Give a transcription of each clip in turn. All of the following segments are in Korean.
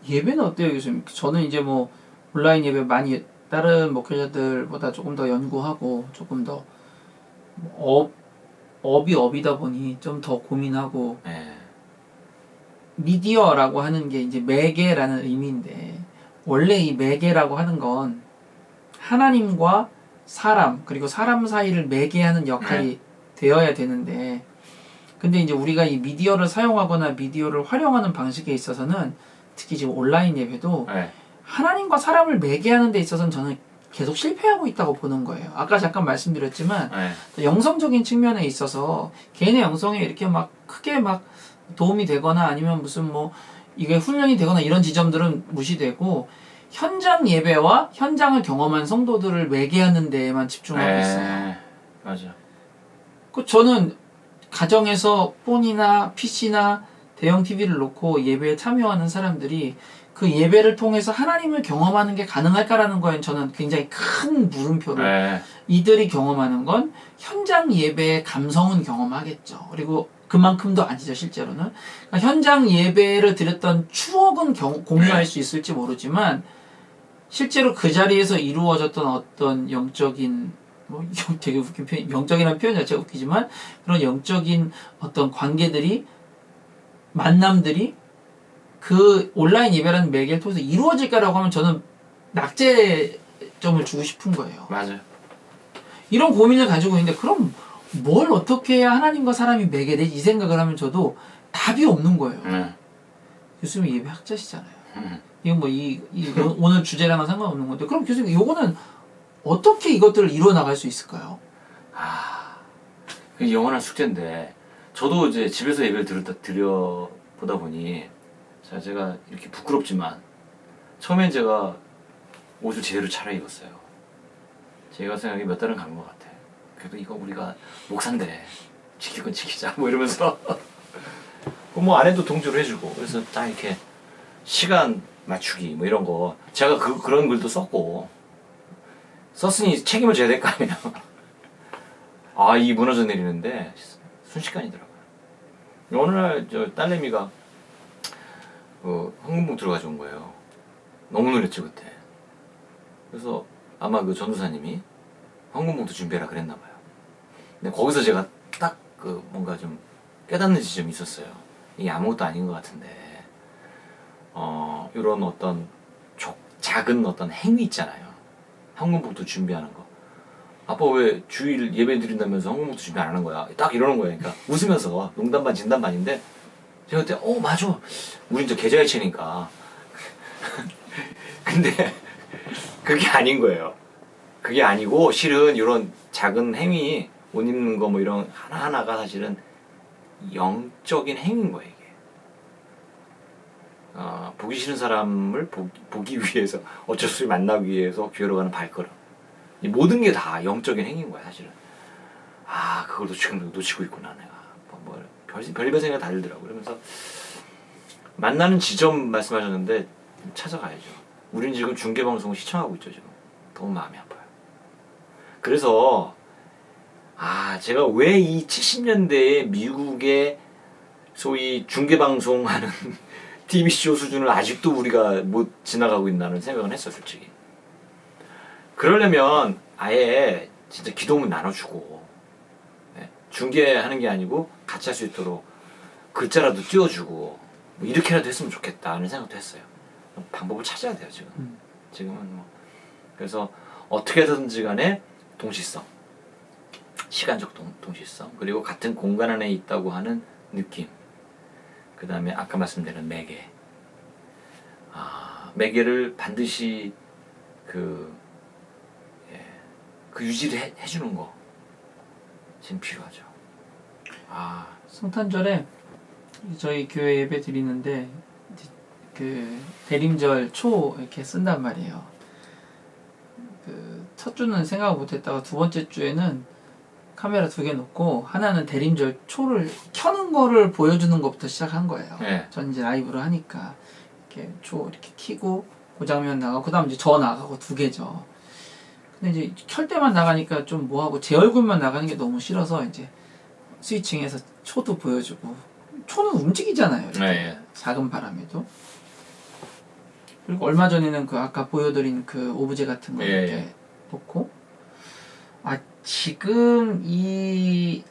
예배는 어때요, 교수님? 저는 이제 뭐 온라인 예배 많이 다른 목회자들보다 조금 더 연구하고 조금 더 업이 업이다 보니 좀 더 고민하고 네. 미디어라고 하는 게 이제 매개라는 의미인데 원래 이 매개라고 하는 건 하나님과 사람 그리고 사람 사이를 매개하는 역할이 되어야 되는데 근데 이제 우리가 이 미디어를 사용하거나 미디어를 활용하는 방식에 있어서는 특히 지금 온라인 예배도 하나님과 사람을 매개하는 데 있어서는 저는 계속 실패하고 있다고 보는 거예요. 아까 잠깐 말씀드렸지만 영성적인 측면에 있어서 개인의 영성에 이렇게 막 크게 막 도움이 되거나 아니면 무슨 뭐 이게 훈련이 되거나 이런 지점들은 무시되고 현장 예배와 현장을 경험한 성도들을 매개하는 데에만 집중하고 있어요. 맞아. 그 저는 가정에서 폰이나 PC나 대형 TV를 놓고 예배에 참여하는 사람들이 그 예배를 통해서 하나님을 경험하는 게 가능할까라는 거엔 저는 굉장히 큰 물음표를 이들이 경험하는 건 현장 예배의 감성은 경험하겠죠. 그리고 그만큼도 아니죠, 실제로는. 그러니까 현장 예배를 드렸던 추억은 공유할 수 있을지 모르지만 실제로 그 자리에서 이루어졌던 어떤 영적인 뭐 되게 웃긴 표현, 영적이라는 표현 자체가 웃기지만 그런 영적인 어떤 관계들이 만남들이 그 온라인 예배라는 매개를 통해서 이루어질까라고 하면 저는 낙제점을 주고 싶은 거예요. 맞아요. 이런 고민을 가지고 있는데 그럼 뭘 어떻게 해야 하나님과 사람이 매개되지? 이 생각을 하면 저도 답이 없는 거예요. 교수님 예배 학자시잖아요. 이건 뭐 오늘 주제랑은 상관없는 건데 그럼 교수님 요거는 어떻게 이것들을 이루어나갈 수 있을까요? 그게 영원한 숙제인데 저도 이제 집에서 예배를 드려보다 보니 제가 이렇게 부끄럽지만 처음엔 제가 옷을 제대로 차려입었어요. 제가 생각에 몇 달은 간 것 같아. 그래도 이거 우리가 목사인데 지킬 건 지키자 뭐 이러면서 뭐 아내도 동조를 해주고 그래서 딱 이렇게 시간 맞추기 뭐 이런 거 제가 그런 글도 썼고 썼으니 책임을 져야 될 거 아니에요. 이 무너져 내리는데 순식간이더라고요. 어느 날 저 딸내미가 헌금봉투를 가져온 거예요. 너무 놀랬죠 그때. 그래서 아마 그 전도사님이 헌금봉투 준비해라 그랬나 봐요. 근데 거기서 제가 딱 뭔가 좀 깨닫는 지점이 있었어요. 이게 아무것도 아닌 것 같은데 이런 어떤 작은 어떤 행위 있잖아요. 헌금봉투 준비하는 거. 아빠 왜 주일 예배 드린다면서 헌금봉투 준비 안 하는 거야? 딱 이러는 거예요. 그러니까 웃으면서 농담 반 진담 반인데 제가 그때 맞아. 우린 저 계좌이체니까. 근데 그게 아닌 거예요. 그게 아니고 실은 이런 작은 행위 옷 입는 거 뭐 이런 하나하나가 사실은 영적인 행위인 거예요. 이게. 보기 싫은 사람을 보기 위해서 어쩔 수 없이 만나기 위해서 교회로 가는 발걸음. 이 모든 게 다 영적인 행위인 거야 사실은. 그걸 놓치고 있구나 내가. 별의별 생각이 다 들더라고. 그러면서 만나는 지점 말씀하셨는데 찾아가야죠. 우린 지금 중계방송을 시청하고 있죠 지금. 너무 마음이 아파요. 그래서 제가 왜 이 70년대에 미국의 소위 중계방송하는 TV쇼 수준을 아직도 우리가 못 지나가고 있나는 생각은 했어 솔직히. 그러려면 아예 진짜 기도문 나눠주고 중계하는 게 아니고 같이 할 수 있도록 글자라도 띄워주고 뭐 이렇게라도 했으면 좋겠다는 생각도 했어요. 방법을 찾아야 돼요 지금. 지금은 뭐 그래서 어떻게든지 간에 동시성, 시간적 동시성, 그리고 같은 공간 안에 있다고 하는 느낌, 그 다음에 아까 말씀드린 매개. 매개를 반드시 그 유지를 해주는 거 지금 필요하죠. 성탄절에 저희 교회 예배 드리는데 그 대림절 초 이렇게 쓴단 말이에요. 그 첫 주는 생각 못했다가 두 번째 주에는 카메라 2개 놓고 하나는 대림절 초를 켜는 거를 보여주는 것부터 시작한 거예요. 전 이제 라이브로 하니까 이렇게 초 이렇게 켜고 그 장면 나가고 그다음 이제 저 나가고 2개죠. 근데 이제 켤 때만 나가니까 좀 뭐하고 제 얼굴만 나가는 게 너무 싫어서 이제 스위칭해서 초도 보여주고 초는 움직이잖아요. 이렇게 작은 바람에도. 그리고 얼마 전에는 그 아까 보여드린 그 오브제 같은 거 예, 이렇게 예. 놓고 지금 이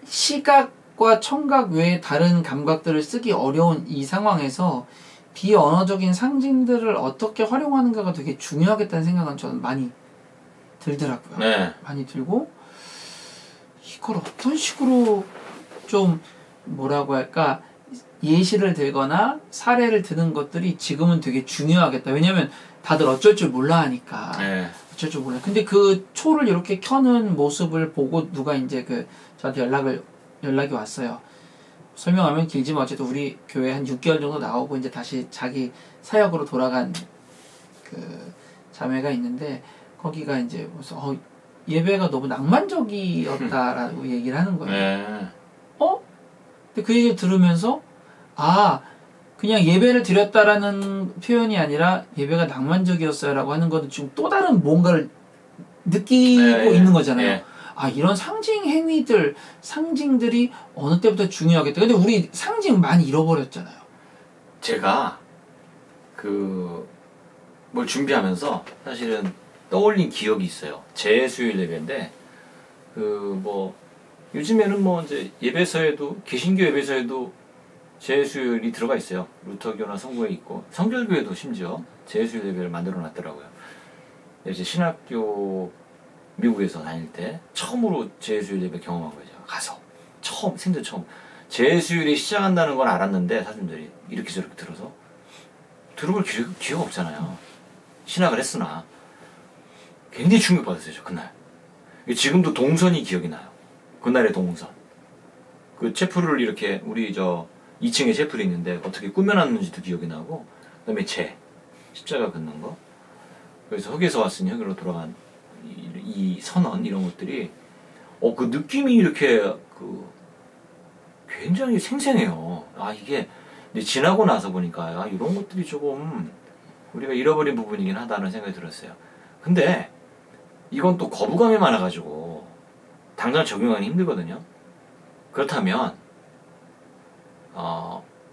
시각과 청각 외에 다른 감각들을 쓰기 어려운 이 상황에서 비언어적인 상징들을 어떻게 활용하는가가 되게 중요하겠다는 생각은 저는 많이 들더라고요. 네. 많이 들고 이걸 어떤 식으로 좀 뭐라고 할까 예시를 들거나 사례를 드는 것들이 지금은 되게 중요하겠다. 왜냐면 다들 어쩔 줄 몰라 하니까. 네. 어쩔 줄 몰라. 근데 그 초를 이렇게 켜는 모습을 보고 누가 이제 저한테 연락이 왔어요. 설명하면 길지만 어쨌든 우리 교회 한 6개월 정도 나오고 이제 다시 자기 사역으로 돌아간 그 자매가 있는데 거기가 이제 무슨 예배가 너무 낭만적이었다라고 얘기를 하는 거예요. 네. 근데 그 얘기를 들으면서 그냥 예배를 드렸다라는 표현이 아니라 예배가 낭만적이었어요라고 하는 것은 지금 또 다른 뭔가를 느끼고 네, 있는 거잖아요. 네. 이런 상징 행위들, 상징들이 어느 때부터 중요하겠다. 근데 우리 상징 많이 잃어버렸잖아요. 제가 뭘 준비하면서 사실은 떠올린 기억이 있어요. 재수요일 예배인데 요즘에는 이제 예배서에도 개신교 예배서에도 재수요일이 들어가 있어요. 루터교나 성교에 있고 성결교회도 심지어 재수요일 예배를 만들어 놨더라고요. 이제 신학교 미국에서 다닐 때 처음으로 재수요일 예배 경험한 거죠. 가서 생전 처음 재수요일이 시작한다는 건 알았는데 사람들이 이렇게 저렇게 들어서 들어볼 기회가 없잖아요. 신학을 했으나 굉장히 충격받았어요. 저 그날. 지금도 동선이 기억이 나요. 그날의 동선. 그 채플을 이렇게 우리 2층에 채플이 있는데 어떻게 꾸며놨는지도 기억이 나고 그다음에 십자가 긋는 거. 그래서 흑에서 왔으니 흑으로 돌아간 이 선언 이런 것들이 그 느낌이 이렇게 굉장히 생생해요. 이게 근데 지나고 나서 보니까 이런 것들이 조금 우리가 잃어버린 부분이긴 하다는 생각이 들었어요. 근데 이건 또 거부감이 많아가지고 당장 적용하기 힘들거든요. 그렇다면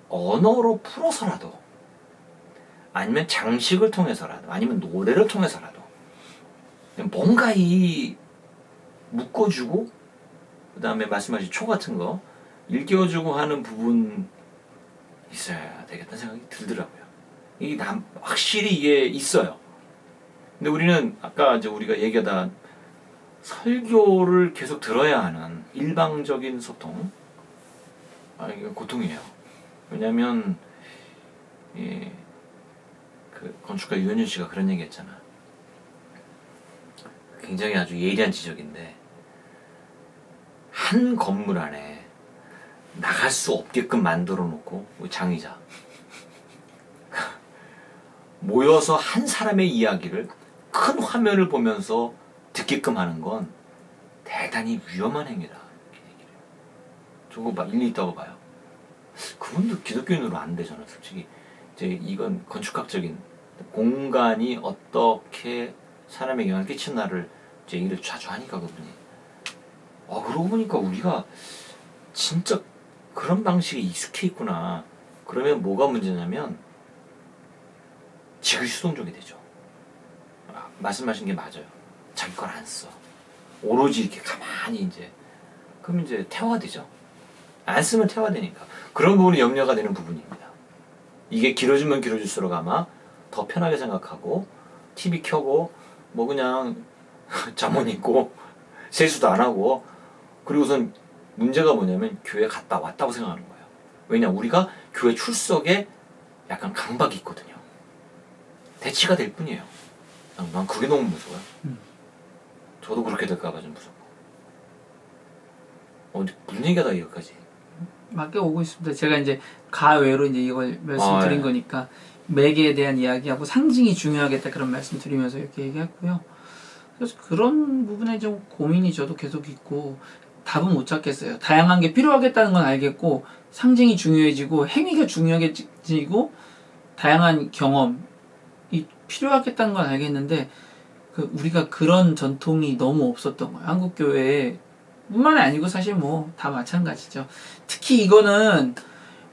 언어로 풀어서라도 아니면 장식을 통해서라도 아니면 노래를 통해서라도 뭔가 묶어주고 그 다음에 말씀하신 초 같은 거 일깨워주고 하는 부분 있어야 되겠다는 생각이 들더라고요. 확실히 이게 있어요. 근데 우리는 아까 이제 우리가 얘기하다 설교를 계속 들어야 하는 일방적인 소통 이거 고통이에요. 왜냐하면 그 건축가 유현준 씨가 그런 얘기 했잖아. 굉장히 아주 예리한 지적인데 한 건물 안에 나갈 수 없게끔 만들어 놓고 장의자 모여서 한 사람의 이야기를 큰 화면을 보면서 듣게끔 하는 건 대단히 위험한 행위다. 저거 일리 있다고 봐요. 그분도 기독교인으로 안 돼, 저는 솔직히. 이제 이건 건축학적인 공간이 어떻게 사람에게 영향을 끼치나를 이제 얘기를 자주 하니까 그분이. 그러고 보니까 우리가 진짜 그런 방식에 익숙해 있구나. 그러면 뭐가 문제냐면 지그시동적이 되죠. 말씀하신 게 맞아요. 자기 걸 안 써. 오로지 이렇게 가만히 그럼 이제 태화되죠. 안 쓰면 태화되니까. 그런 부분이 염려가 되는 부분입니다. 이게 길어지면 길어질수록 아마 더 편하게 생각하고 TV 켜고 그냥 잠옷 입고 세수도 안 하고 그리고선 문제가 뭐냐면 교회 갔다 왔다고 생각하는 거예요. 왜냐 우리가 교회 출석에 약간 강박이 있거든요. 대치가 될 뿐이에요. 난 그게 너무 무서워요. 저도 그렇게 될까봐 좀 무섭고. 무슨 얘기하다 여기까지? 맞게 오고 있습니다. 제가 이제 가외로 이제 이걸 말씀드린 거니까 매개에 대한 이야기하고 상징이 중요하겠다 그런 말씀드리면서 이렇게 얘기했고요. 그래서 그런 부분에 좀 고민이 저도 계속 있고 답은 못 찾겠어요. 다양한 게 필요하겠다는 건 알겠고 상징이 중요해지고 행위가 중요해지고 다양한 경험이 필요하겠다는 건 알겠는데 우리가 그런 전통이 너무 없었던 거예요. 한국 교회에 뿐만 아니고 사실 다 마찬가지죠. 특히 이거는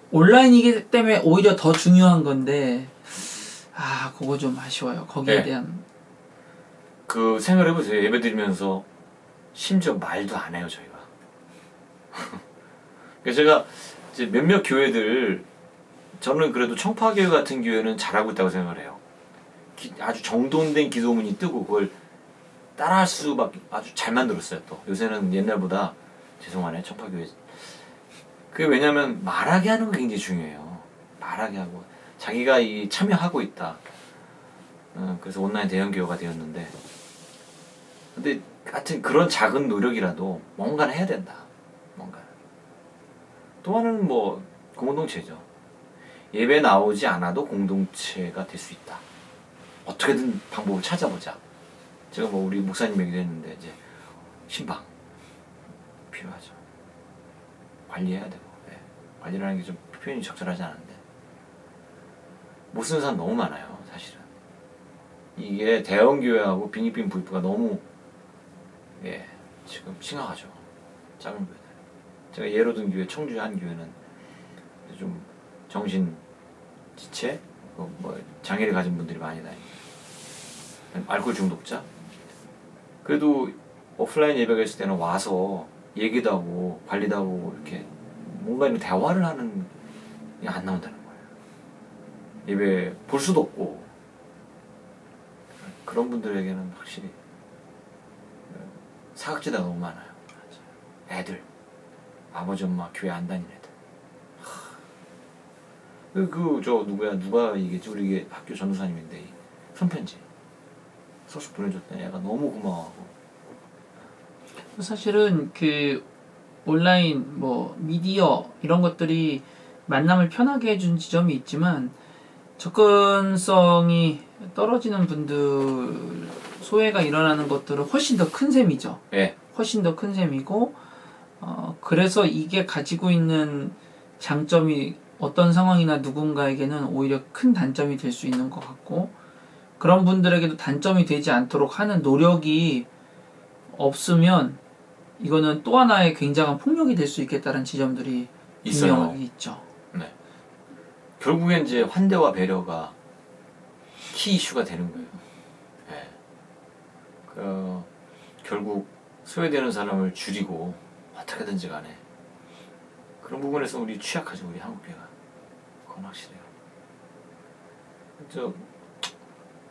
온라인이기 때문에 오히려 더 중요한 건데 그거 좀 아쉬워요. 거기에 네. 대한. 그 생각해보세요. 예배 드리면서 심지어 말도 안 해요 저희가. 그래서 제가 이제 몇몇 교회들 저는 그래도 청파교회 같은 교회는 잘하고 있다고 생각을 해요. 아주 정돈된 기도문이 뜨고 그걸 따라할 수밖에 아주 잘 만들었어요. 또 요새는 옛날보다 죄송하네 청파교회. 그게 왜냐면 말하게 하는 거 굉장히 중요해요. 말하게 하고 자기가 이 참여하고 있다. 그래서 온라인 대형 교회가 되었는데 근데 하여튼 그런 작은 노력이라도 뭔가는 해야 된다. 뭔가. 또 하나는 뭐 공동체죠. 예배 나오지 않아도 공동체가 될 수 있다. 어떻게든 방법을 찾아보자. 제가 뭐 우리 목사님 얘기도 했는데 이제 신방 필요하죠. 관리해야 되고 관리라는 게 좀 표현이 적절하지 않은데 못 쓰는 사람 너무 많아요. 사실은 이게 대형 교회하고 빈입빈 부입부가 너무 지금 심각하죠. 작은 교회들. 제가 예로 든 교회 청주의 한 교회는 좀 정신 지체 뭐 장애를 가진 분들이 많이 다니고 알코올 중독자. 그래도 오프라인 예배가 있을 때는 와서 얘기도 하고 관리도 하고 이렇게 뭔가 이런 대화를 하는 게 안 나온다는 거예요. 예배 볼 수도 없고 그런 분들에게는 확실히 사각지대가 너무 많아요. 애들 아버지 엄마 교회 안 다니는 애들. 저 누가 얘기했지? 우리 이게 학교 전도사님인데 손편지 소식 보내줬더니 애가 너무 고마워하고. 사실은 그 온라인 뭐 미디어 이런 것들이 만남을 편하게 해준 지점이 있지만 접근성이 떨어지는 분들 소외가 일어나는 것들은 훨씬 더 큰 셈이죠. 네. 훨씬 더 큰 셈이고 그래서 이게 가지고 있는 장점이 어떤 상황이나 누군가에게는 오히려 큰 단점이 될 수 있는 것 같고 그런 분들에게도 단점이 되지 않도록 하는 노력이 없으면 이거는 또 하나의 굉장한 폭력이 될 수 있겠다는 지점들이 분명하게 있죠. 네. 결국엔 이제 환대와 배려가 키 이슈가 되는 거예요. 네. 결국 소외되는 사람을 줄이고 어떻게든지 간에 그런 부분에서 우리 취약하죠. 우리 한국교회가. 그건 확실해요.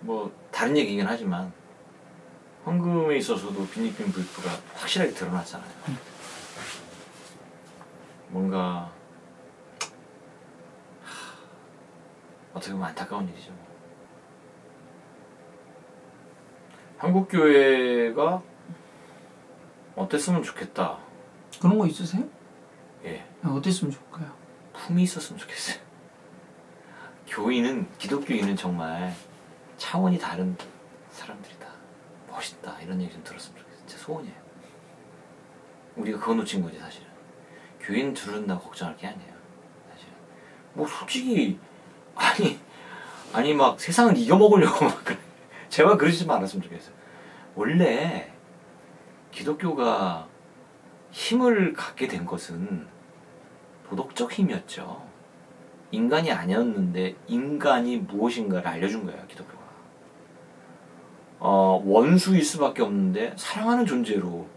뭐 다른 얘기긴 하지만 헌금에 있어서도 빈익빈 부익부가 확실하게 드러났잖아요. 뭔가 어떻게 보면 안타까운 일이죠. 한국교회가 어땠으면 좋겠다. 그런 거 있으세요? 예. 어땠으면 좋을까요? 품이 있었으면 좋겠어요. 기독교인은 정말 차원이 다른 사람들이다. 멋있다. 이런 얘기 좀 들었으면 좋겠어요. 제 소원이에요. 우리가 그거 놓친 거지 사실은. 교인 두른다고 걱정할 게 아니에요. 사실은. 뭐 솔직히 아니 막 세상을 이겨먹으려고 막 그래. 제발 그러지 말았으면 좋겠어요. 원래 기독교가 힘을 갖게 된 것은 도덕적 힘이었죠. 인간이 아니었는데 인간이 무엇인가를 알려준 거예요. 기독교가. 원수일 수밖에 없는데 사랑하는 존재로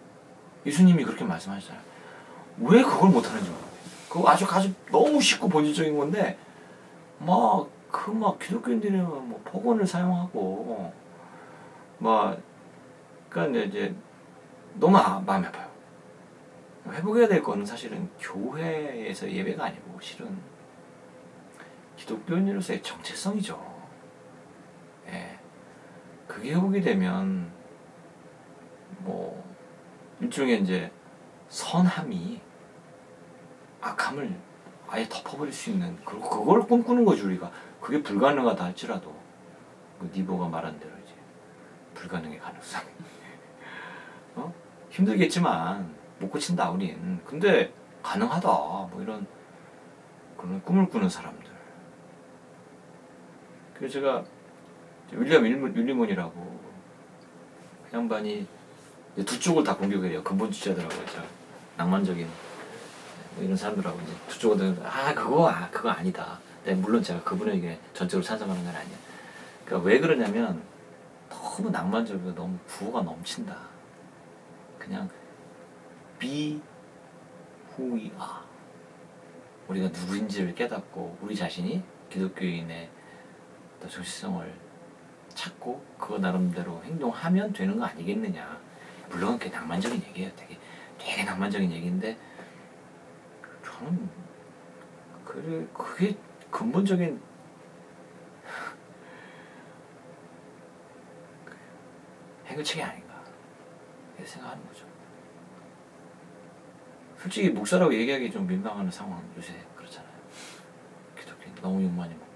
예수님이 그렇게 말씀하셨잖아요. 왜 그걸 못하는지 모르겠어요. 그거 아주 너무 쉽고 본질적인 건데 막 기독교인들이 뭐 폭언을 사용하고 그러니까 이제 너무 마음이 아파요. 회복해야 될 거는 사실은 교회에서 예배가 아니고 실은 기독교인으로서의 정체성이죠. 예. 그게 회복이 되면 뭐 일종의 이제 선함이 악함을 아예 덮어버릴 수 있는 그걸 꿈꾸는 거지 우리가. 그게 불가능하다 할지라도 니보가 말한 대로 이제 불가능의 가능성. 힘들겠지만 못 고친다 우린. 근데 가능하다 뭐 이런 그런 꿈을 꾸는 사람들. 그래서 제가 윌리엄 윌리몬이라고 그 양반이 두 쪽을 다 공격해요. 근본 주자들하고 낭만적인 뭐 이런 사람들하고 이제 두 쪽을 그거 아니다. 물론 제가 그분에게 전적으로 찬성하는 건 아니야. 그러니까 왜 그러냐면 너무 낭만적이고 너무 구호가 넘친다. 그냥 be who we are. 우리가 누구인지를 깨닫고 우리 자신이 기독교인의 어떤 정체성을 찾고 그거 나름대로 행동하면 되는 거 아니겠느냐. 물론 그게 낭만적인 얘기예요. 되게 낭만적인 얘기인데 저는 그게 근본적인 해결책이 아닌가 이렇게 생각하는 거죠. 솔직히 목사라고 얘기하기 좀 민망한 상황 요새 그렇잖아요. 기독교인 너무 욕 많이 먹고